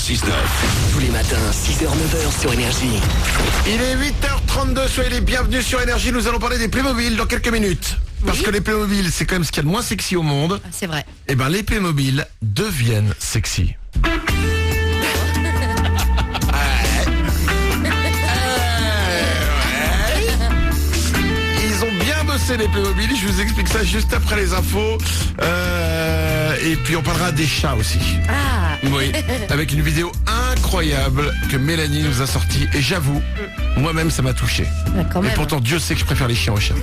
6-9. Tous les matins, 6h-9h sur Énergie. Il est 8h32, soyez les bienvenus sur Énergie. Nous allons parler des Playmobil dans quelques minutes. Parce que les Playmobil, c'est quand même ce qu'il y a de moins sexy au monde. C'est vrai. Et ben les Playmobil deviennent sexy. Ils ont bien bossé les Playmobil, je vous explique ça juste après les infos. Et puis on parlera des chats aussi. Ah. Oui, avec une vidéo incroyable que Mélanie nous a sortie. Et j'avoue, moi-même ça m'a touché. Bah, quand Et même. pourtant Dieu sait que je préfère les chiens aux chats.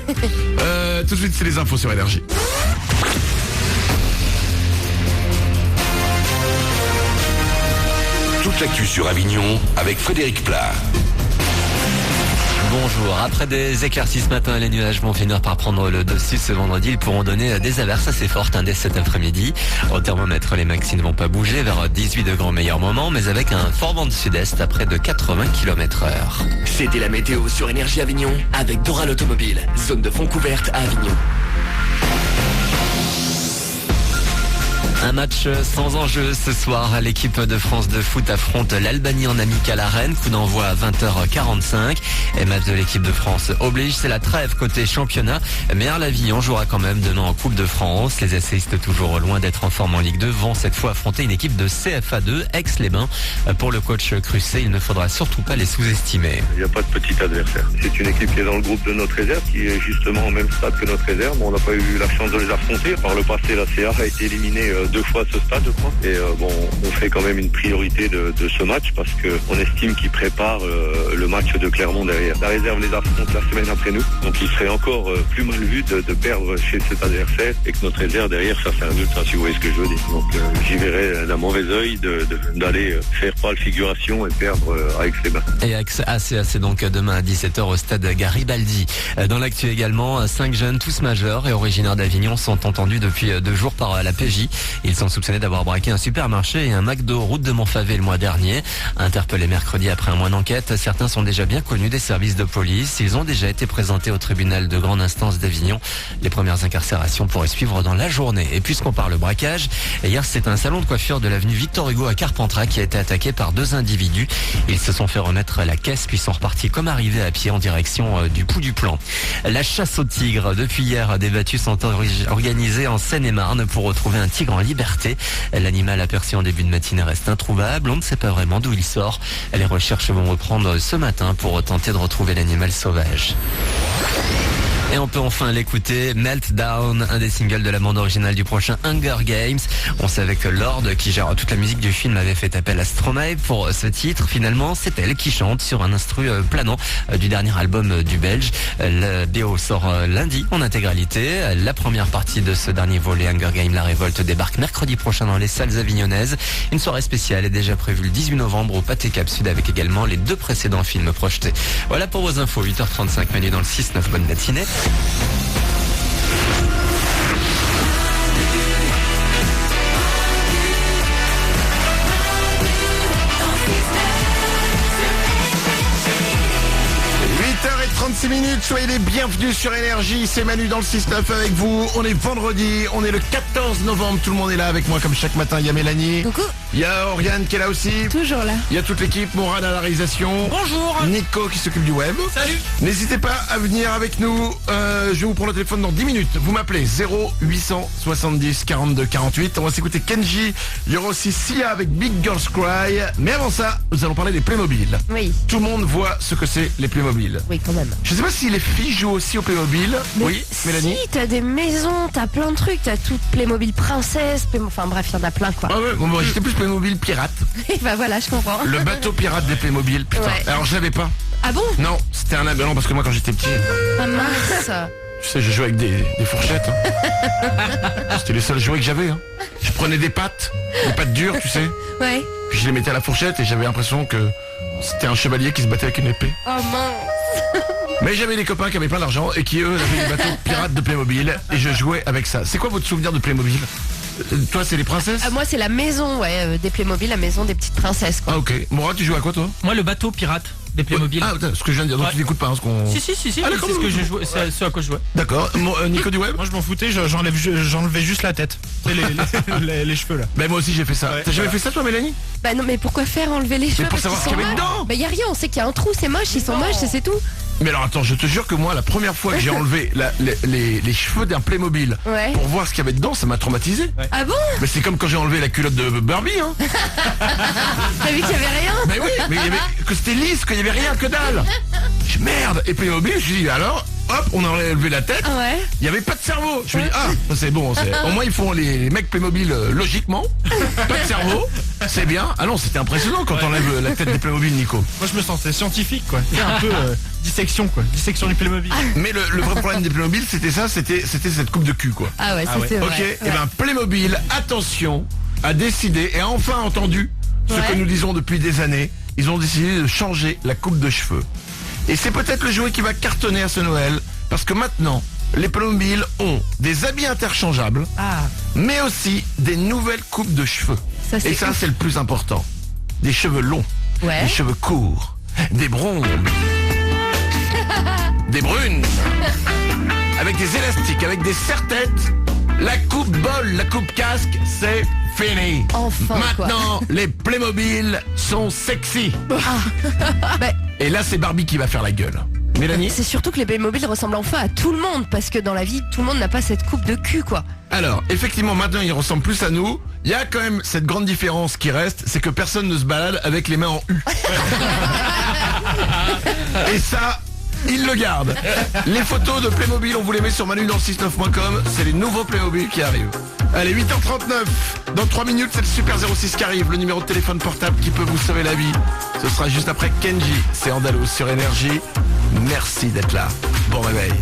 Tout de suite c'est les infos sur Énergie. Toute l'actu sur Avignon avec Frédéric Plat. Bonjour, après des éclaircies ce matin, les nuages vont finir par prendre le dessus ce vendredi. Ils pourront donner des averses assez fortes dès cet après-midi. Au thermomètre, les maxi ne vont pas bouger vers 18 degrés au meilleur moment, mais avec un fort vent de sud-est à près de 80 km/h. C'était la météo sur Énergie Avignon avec Doral Automobile, zone de fond couverte à Avignon. Un match sans enjeu ce soir. L'équipe de France de foot affronte l'Albanie en amical à Rennes. Coup d'envoi à 20h45. Et match de l'équipe de France oblige. C'est la trêve côté championnat. Mais Arles-Avignon jouera quand même demain en Coupe de France. Les essayistes toujours loin d'être en forme en Ligue 2 vont cette fois affronter une équipe de CFA2, Aix-les-Bains. Pour le coach Crusset, il ne faudra surtout pas les sous-estimer. Il n'y a pas de petit adversaire. C'est une équipe qui est dans le groupe de notre réserve, qui est justement au même stade que notre réserve. On n'a pas eu la chance de les affronter. Par le passé, la CA a été éliminée 2 fois à ce stade, je crois. Et on fait quand même une priorité de ce match parce qu'on estime qu'ils préparent le match de Clermont derrière. La réserve les affronte la semaine après nous. Donc il serait encore plus mal vu de perdre chez cet adversaire et que notre réserve derrière, ça c'est un ultra, si vous voyez ce que je veux dire. Donc j'y verrais d'un mauvais œil d'aller faire pâle figuration et perdre à Aix-les-Bains. Et ACAC donc demain à 17h au stade Garibaldi. Dans l'actu également, 5 jeunes, tous majeurs et originaires d'Avignon, sont entendus depuis 2 jours par la PJ. Ils sont soupçonnés d'avoir braqué un supermarché et un McDo route de Montfavet le mois dernier. Interpellés mercredi après un mois d'enquête, certains sont déjà bien connus des services de police. Ils ont déjà été présentés au tribunal de grande instance d'Avignon. Les premières incarcérations pourraient suivre dans la journée. Et puisqu'on parle braquage, hier c'est un salon de coiffure de l'avenue Victor Hugo à Carpentras qui a été attaqué par 2 individus. Ils se sont fait remettre la caisse puis sont repartis comme arrivés à pied en direction du Pou du Plan. La chasse au tigre. Depuis hier, des battues sont organisées en Seine-et-Marne pour retrouver un tigre en liberté. L'animal aperçu en début de matinée reste introuvable. On ne sait pas vraiment d'où il sort. Les recherches vont reprendre ce matin pour tenter de retrouver l'animal sauvage. Et on peut enfin l'écouter, Meltdown, un des singles de la bande originale du prochain Hunger Games. On savait que Lord, qui gère toute la musique du film, avait fait appel à Stromae pour ce titre. Finalement, c'est elle qui chante sur un instru planant du dernier album du Belge. Le BO sort lundi en intégralité. La première partie de ce dernier volet, Hunger Games, La Révolte, débarque mercredi prochain dans les salles avignonnaises. Une soirée spéciale est déjà prévue le 18 novembre au Pâté Cap Sud avec également les 2 précédents films projetés. Voilà pour vos infos, 8h35 menu dans le 6-9, bonne matinée. Minutes, soyez les bienvenus sur Énergie, c'est Manu dans le 6-9 avec vous. On est vendredi, on est le 14 novembre, tout le monde est là avec moi comme chaque matin. Il y a Mélanie, Coucou. il y a Oriane qui est là aussi, Toujours là. il y a toute l'équipe, Morane à la réalisation. Bonjour. Nico qui s'occupe du web. Salut. N'hésitez pas à venir avec nous, je vais vous prendre le téléphone dans 10 minutes. Vous m'appelez 0870 42 48. On va s'écouter Kenji, il y aura aussi Sia avec Big Girls Cry. Mais avant ça, nous allons parler des Playmobil. Oui. Tout le monde voit ce que c'est les Playmobil. Oui, quand même. Je sais pas si les filles jouent aussi au Playmobil. Oui, Mélanie. Si, t'as des maisons, t'as plein de trucs, t'as tout Playmobil princesse, enfin bref, il y en a plein quoi. Ah ouais, bon, moi, j'étais plus Playmobil pirate. Et bah voilà, je comprends. Le bateau pirate des Playmobil, putain. Ouais. Alors je l'avais pas. Ah bon? Non, c'était un abeillon parce que moi quand j'étais petit, Ah mince. tu sais, je jouais avec des fourchettes. Hein. C'était les seuls jouets que j'avais. Hein. Je prenais des pâtes dures, tu sais. Ouais. Puis je les mettais à la fourchette et j'avais l'impression que c'était un chevalier qui se battait avec une épée. Oh mince. Mais j'avais des copains qui avaient plein d'argent et qui eux avaient des bateaux pirates de Playmobil et je jouais avec ça. C'est quoi votre souvenir de Playmobil? Toi c'est les princesses? Moi c'est la maison, ouais, des Playmobil, la maison des petites princesses quoi. Ah ok. Moura, tu joues à quoi toi? Moi, le bateau pirate. des Playmobil. Ah, ce que je viens de dire, donc Ouais. tu n'écoutes pas ce qu'on... Si, Ah, c'est d'accord. ce que je jouais, c'est ce à quoi je jouais. D'accord. Nico du web. Moi je m'en foutais, j'enlevais juste la tête. Tu sais, les cheveux là. Ben moi aussi j'ai fait ça. Ouais, T'as jamais voilà. fait ça toi Mélanie? Bah non, mais pourquoi faire enlever les cheveux pour parce savoir qu'ils ce qu'il y sont avait moches. dedans. Bah y a rien, on sait qu'il y a un trou, c'est moche, ils sont moches, c'est tout. Mais alors attends, je te jure que moi la première fois que j'ai enlevé les cheveux d'un Playmobil Ouais. pour voir ce qu'il y avait dedans, ça m'a traumatisé. Ah bon? Mais c'est comme quand j'ai enlevé la culotte de Barbie hein. T'as vu qu'il y avait rien? Mais oui, mais il y avait que c'était lisse, qu'il y avait rien que dalle. Je merde. Et Playmobil, je dis alors, hop, on a enlevé la tête. Ah ouais. Il y avait pas de cerveau. Je me dis ah c'est bon, au moins ils font les mecs Playmobil logiquement. Pas de cerveau, c'est bien. Ah non, c'était impressionnant quand on enlève la tête des Playmobil, Nico. Moi je me sentais scientifique quoi. C'est un peu dissection quoi. Dissection du Playmobil. Mais le vrai problème des Playmobil, c'était ça, c'était cette coupe de cul quoi. Ah ouais, ça Ah ouais. c'est vrai. Ok, Ouais. et ben Playmobil, attention, a décidé et a enfin entendu ce Ouais. que nous disons depuis des années. Ils ont décidé de changer la coupe de cheveux. Et c'est peut-être le jouet qui va cartonner à ce Noël, parce que maintenant, les Playmobil ont des habits interchangeables, mais aussi des nouvelles coupes de cheveux. Ça, c'est et ça, ouf. c'est le plus important. Des cheveux longs, Ouais. des cheveux courts, des blondes, des brunes, avec des élastiques, avec des serre-têtes. La coupe bol, la coupe casque, c'est fini. Enfin, quoi. Maintenant, les Playmobil sont sexy. Bah, Et là, c'est Barbie qui va faire la gueule. Mélanie? c'est surtout que les Playmobil ressemblent enfin à tout le monde, parce que dans la vie, tout le monde n'a pas cette coupe de cul, quoi. Alors, effectivement, maintenant, ils ressemblent plus à nous. Il y a quand même cette grande différence qui reste, c'est que personne ne se balade avec les mains en U. Et ça, ils le gardent. Les photos de Playmobil, on vous les met sur manudanse69.com. C'est les nouveaux Playmobil qui arrivent. Allez, 8h39. Dans 3 minutes, c'est le Super 06 qui arrive. Le numéro de téléphone portable qui peut vous sauver la vie. Ce sera juste après Kenji. C'est Andalous sur Énergie. Merci d'être là. Bon réveil.